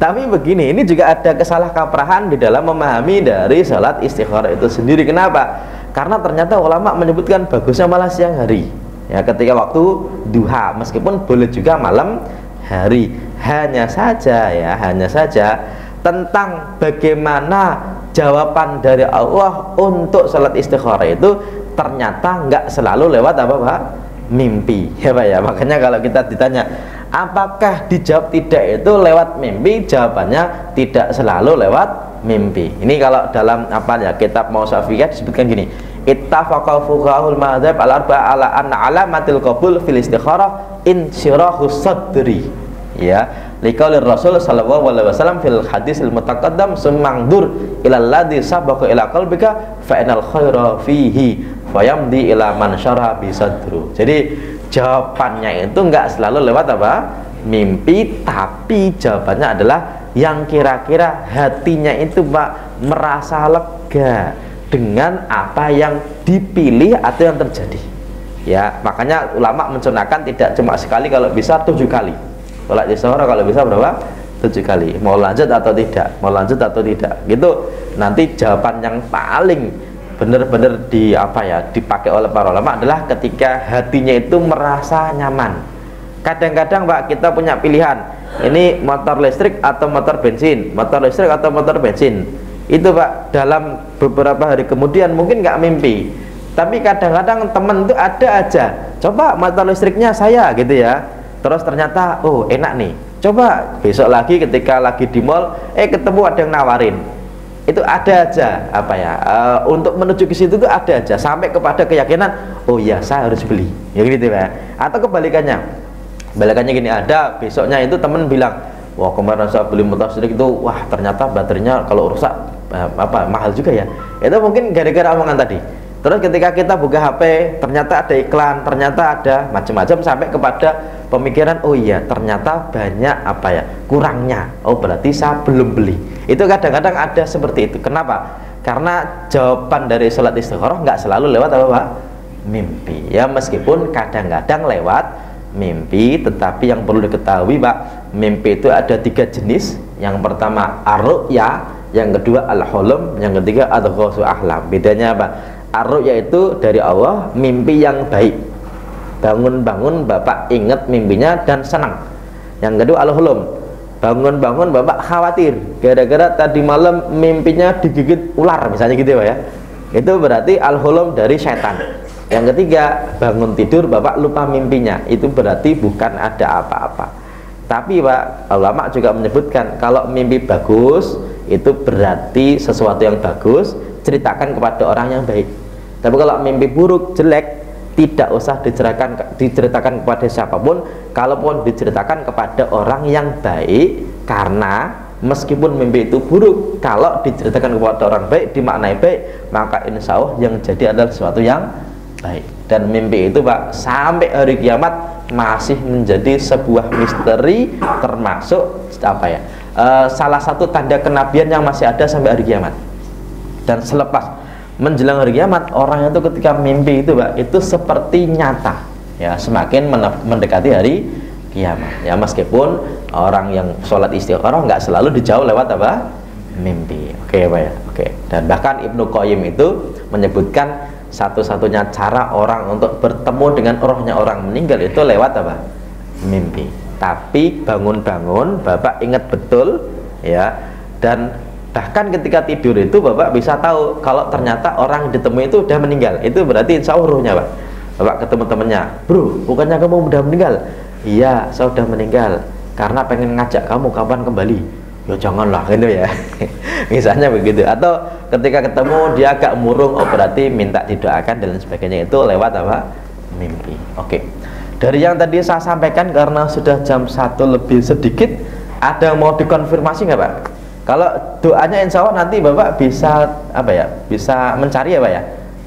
Tapi begini, ini juga ada kesalahkaprahan di dalam memahami dari salat istikharah itu sendiri. Kenapa? Karena ternyata ulama menyebutkan bagusnya malah siang hari ya, ketika waktu duha, meskipun boleh juga malam hari. Hanya saja tentang bagaimana jawaban dari Allah untuk salat istikharah itu ternyata nggak selalu lewat apa Pak? Mimpi, ya Pak ya. Makanya kalau kita ditanya apakah dijawab tidak itu lewat mimpi, jawabannya tidak selalu lewat mimpi. Ini kalau dalam apa ya, kitab Mausafiyyah disebutkan gini, ittafaqa fuqahul madzhab al-arba'a ala anna alamatil qabul fil istikharah insyirahus sadri, ya, liqaulir Rasul sallallahu alaihi wasallam fil hadisil mutaqaddam sumangdur ilal ladzi sabaqa ila qalbika fa inal khaira fihi fayamdi ila man syara bi sadru. Jadi jawabannya itu enggak selalu lewat apa? Mimpi, tapi jawabannya adalah yang kira-kira hatinya itu Pak merasa lega dengan apa yang dipilih atau yang terjadi. Ya, makanya ulama mensunahkan tidak cuma sekali, kalau bisa 7 kali. Sholat istikharah kalau bisa berapa? 7 kali. Mau lanjut atau tidak? Mau lanjut atau tidak? Gitu. Nanti jawaban yang paling benar-benar di apa ya, dipakai oleh para ulama adalah ketika hatinya itu merasa nyaman. Kadang-kadang Pak kita punya pilihan, ini motor listrik atau motor bensin, motor listrik atau motor bensin. Itu Pak dalam beberapa hari kemudian mungkin nggak mimpi, tapi kadang-kadang temen itu ada aja, coba motor listriknya saya gitu ya, terus ternyata oh enak nih, coba besok lagi ketika lagi di mall ketemu ada yang nawarin, itu ada aja apa ya, untuk menuju ke situ tuh ada aja sampai kepada keyakinan oh ya saya harus beli, ya gitu ya. Atau kebalikannya gini, ada besoknya itu temen bilang, wah kemarin saya beli motor listrik itu, wah ternyata baterainya kalau rusak mahal juga ya. Itu mungkin gara-gara omongan tadi. Terus ketika kita buka HP ternyata ada iklan, ternyata ada macam-macam sampai kepada pemikiran oh iya ternyata banyak apa ya kurangnya, oh berarti saya belum beli. Itu kadang-kadang ada seperti itu. Kenapa? Karena jawaban dari sholat istikharah nggak selalu lewat apa Pak? Mimpi ya, meskipun kadang-kadang lewat mimpi, tetapi yang perlu diketahui Pak, mimpi itu ada 3 jenis. Yang pertama ar-ru'ya, yang kedua al-hulum, yang ketiga adghasu ahlam. Bedanya apa? Ar-ru'ya itu dari Allah, mimpi yang baik, bangun-bangun Bapak ingat mimpinya dan senang. Yang kedua al-hulum, bangun-bangun Bapak khawatir gara-gara tadi malam mimpinya digigit ular misalnya gitu ya. Itu berarti al-hulum dari setan. Yang ketiga, bangun tidur Bapak lupa mimpinya, itu berarti bukan ada apa-apa. Tapi Pak, ulama juga menyebutkan kalau mimpi bagus itu berarti sesuatu yang bagus, ceritakan kepada orang yang baik. Tapi kalau mimpi buruk, jelek, tidak usah diceritakan kepada siapapun, kalaupun diceritakan kepada orang yang baik, karena meskipun mimpi itu buruk, kalau diceritakan kepada orang baik, dimaknai baik, maka insya Allah yang jadi adalah sesuatu yang baik. Dan mimpi itu Pak sampai hari kiamat masih menjadi sebuah misteri, termasuk apa ya, salah satu tanda kenabian yang masih ada sampai hari kiamat. Dan selepas menjelang hari kiamat, orang itu ketika mimpi itu Pak itu seperti nyata ya, semakin mendekati hari kiamat ya, meskipun orang yang sholat istikharah nggak selalu dijauh lewat apa? Mimpi. Oke Pak ya, oke. Dan bahkan Ibnu Qayyim itu menyebutkan satu-satunya cara orang untuk bertemu dengan rohnya orang meninggal itu lewat apa? Mimpi. Tapi bangun-bangun Bapak ingat betul ya, dan bahkan ketika tidur itu Bapak bisa tahu kalau ternyata orang ditemui itu udah meninggal. Itu berarti insya Allah rohnya Pak. Bapak ketemu temennya, bro bukannya kamu udah meninggal? Iya saya udah meninggal, karena pengen ngajak kamu kapan kembali. Ya janganlah gitu ya. Misalnya begitu. Atau ketika ketemu dia agak murung, oh berarti minta didoakan dan sebagainya, itu lewat apa? Mimpi. Oke. Dari yang tadi saya sampaikan, karena sudah jam 1 lebih sedikit, ada yang mau dikonfirmasi nggak Pak? Kalau doanya insya Allah nanti Bapak bisa apa ya? Bisa mencari ya Pak ya?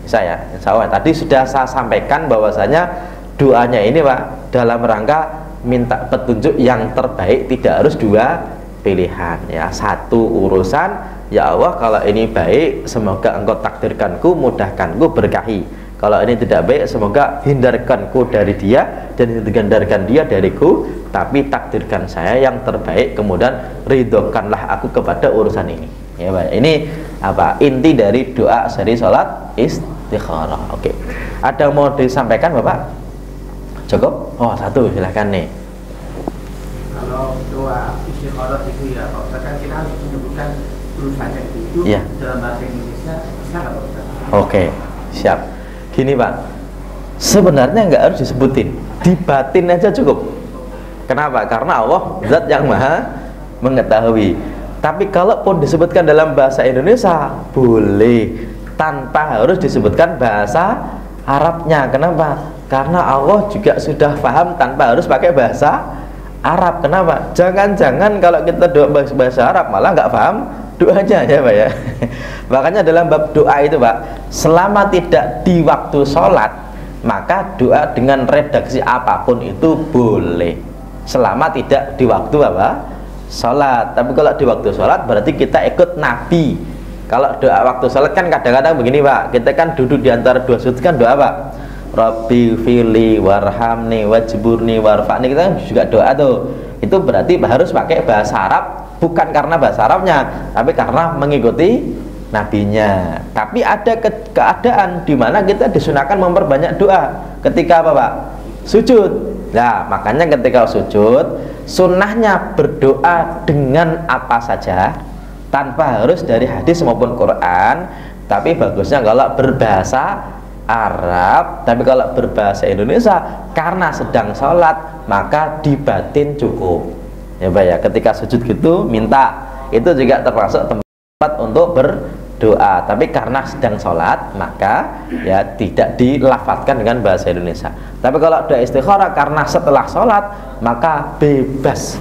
Bisa ya, insya Allah. Tadi sudah saya sampaikan bahwasanya doanya ini Pak dalam rangka minta petunjuk yang terbaik, tidak harus 2 pilihan ya. Satu urusan, ya Allah kalau ini baik semoga engkau takdirkanku, mudahkanku, berkahi. Kalau ini tidak baik semoga hindarkanku dari dia dan hindarkan dia dariku, tapi takdirkan saya yang terbaik, kemudian ridhokanlah aku kepada urusan ini ya Pak. Ini apa inti dari doa seri sholat istikharah. Oke. Ada yang mau disampaikan Bapak? Cukup? Oh satu silahkan nih. Kalau doa istikharah itu ya Pak Ustaz, kan kita harus menyebutkan huruf saja itu ya. dalam bahasa Indonesia bisa nggak Pak Ustaz? Oke, siap. Gini Pak, sebenarnya nggak harus disebutin, dibatin aja cukup. Kenapa? Karena Allah zat yang maha mengetahui. Tapi kalaupun disebutkan dalam bahasa Indonesia boleh, tanpa harus disebutkan bahasa Arabnya. Kenapa? Karena Allah juga sudah paham tanpa harus pakai bahasa Arab. Kenapa? Jangan-jangan kalau kita doa bahasa Arab malah nggak paham doanya ya Pak ya. Makanya dalam bab doa itu Pak, selama tidak di waktu sholat, maka doa dengan redaksi apapun itu boleh, selama tidak di waktu apa? Sholat. Tapi kalau di waktu sholat berarti kita ikut Nabi. Kalau doa waktu sholat kan kadang-kadang begini Pak, kita kan duduk di antara dua sujud kan doa Pak, Rabbi fili warhamni wajburni warfa'ni, kita kan juga doa tuh. Itu berarti harus pakai bahasa Arab, bukan karena bahasa Arabnya, tapi karena mengikuti nabinya. Tapi ada keadaan di mana kita disunahkan memperbanyak doa. Ketika apa Pak? Sujud. Nah, makanya ketika sujud, sunnahnya berdoa dengan apa saja, tanpa harus dari hadis maupun Quran. Tapi bagusnya kalau berbahasa Arab, tapi kalau berbahasa Indonesia karena sedang sholat maka dibatin cukup ya Pak ya. Ketika sujud gitu minta, itu juga termasuk tempat untuk berdoa, tapi karena sedang sholat maka ya tidak dilafadzkan dengan bahasa Indonesia. Tapi kalau doa istikharah karena setelah sholat maka bebas.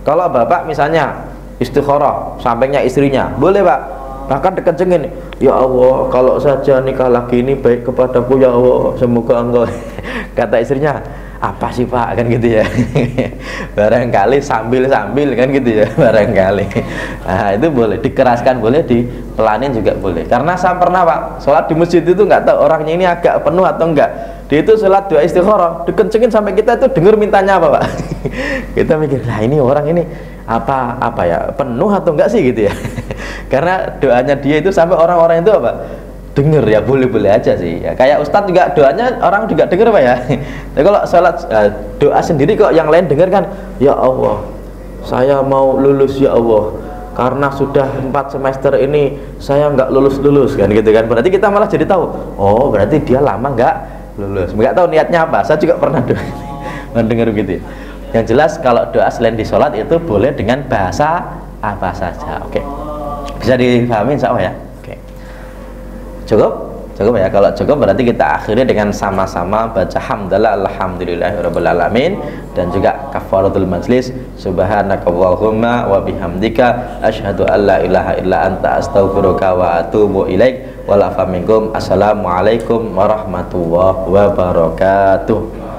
Kalau Bapak misalnya istikharah sampingnya istrinya, boleh Pak, bahkan dikencengin, ya Allah kalau saja nikah lagi ini baik kepadaku ya Allah, semoga engkau kata istrinya, apa sih Pak, kan gitu ya. Barangkali sambil kan gitu ya, barangkali. Nah itu boleh dikeraskan, boleh dipelanin juga boleh. Karena saya pernah Pak sholat di masjid itu nggak tahu orangnya ini agak penuh atau enggak, dia itu sholat doa istikharah dikencengin sampai kita itu dengar mintanya apa Pak. Kita mikir, lah ini orang ini apa ya, penuh atau enggak sih gitu ya. Karena doanya dia itu sampai orang-orang itu apa, denger ya, boleh-boleh aja sih ya. Kayak Ustadz juga doanya orang juga denger Pak ya. Nah, kalau sholat doa sendiri kok yang lain denger kan, ya Allah saya mau lulus ya Allah, karena sudah 4 semester ini saya nggak lulus kan gitu kan. Berarti kita malah jadi tahu, oh berarti dia lama nggak lulus, nggak tahu niatnya apa. Saya juga pernah doa mendengar gitu. Yang jelas kalau doa selain di sholat itu boleh dengan bahasa apa saja. Oke, bisa dipahami insya Allah ya. Oke, cukup ya. Kalau cukup berarti kita akhiri dengan sama-sama baca hamdalah alhamdulillahirabbil alamin, dan juga kafaratul majlis, subhanakallahumma wa bihamdika asyhadu an la ilaha illa anta astaghfiruka wa atubu ilaik. Wal afa minkum. Assalamualaikum warahmatullahi wabarakatuh.